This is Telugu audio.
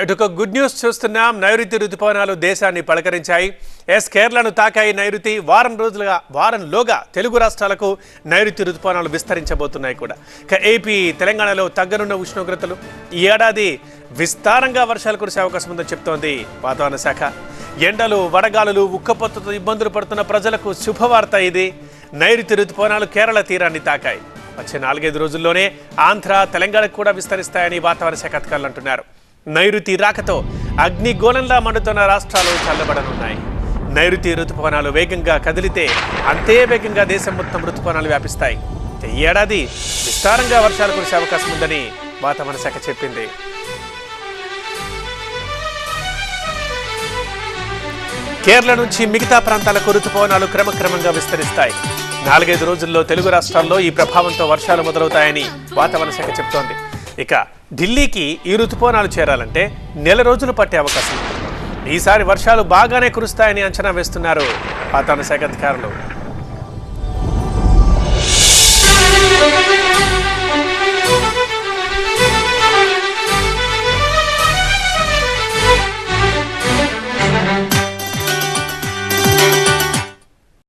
ఇటుక గుడ్ న్యూస్ చూస్తున్నాం. నైరుతి రుతుపవనాలు దేశాన్ని పలకరించాయి. కేరళను తాకాయి నైరుతి. వారంలోగా తెలుగు రాష్ట్రాలకు నైరుతి రుతుపవనాలు విస్తరించబోతున్నాయి కూడా. ఏపీ తెలంగాణలో తగ్గనున్న ఉష్ణోగ్రతలు ఈ ఏడాది విస్తారంగా వర్షాలు కురిసే అవకాశం ఉందని చెప్తోంది వాతావరణ శాఖ. ఎండలు, వడగాలులు, ఉక్కపోతతో ఇబ్బందులు పడుతున్న ప్రజలకు శుభవార్త ఇది. నైరుతి రుతుపవనాలు కేరళ తీరాన్ని తాకాయి. వచ్చే 4-5 రోజుల్లోనే ఆంధ్ర, తెలంగాణకు కూడా విస్తరిస్తాయని వాతావరణ శాఖ అధికారులు అంటున్నారు. నైరుతి రాకతో అగ్నిగోళంలా మండుతున్న రాష్ట్రాలు చల్లబడనున్నాయి. నైరుతి రుతుపవనాలు వేగంగా కదిలితే అంతే వేగంగా దేశం మొత్తం రుతుపవనాలు వ్యాపిస్తాయి. ఈ ఏడాది విస్తారంగా వర్షాలు కురిసే అవకాశం ఉందని వాతావరణ శాఖ చెప్పింది. కేరళ నుంచి మిగతా ప్రాంతాలకు రుతుపవనాలు క్రమక్రమంగా విస్తరిస్తాయి. 4-5 రోజుల్లో తెలుగు రాష్ట్రాల్లో ఈ ప్రభావంతో వర్షాలు మొదలవుతాయని వాతావరణ శాఖ చెబుతోంది. ఇక ఢిల్లీకి ఈ రుతుపవనాలు చేరాలంటే 1 నెల రోజులు పట్టే అవకాశం ఉంది. ఈసారి వర్షాలు బాగానే కురుస్తాయని అంచనా వేస్తున్నారు వాతావరణ శాఖ అధికారులు.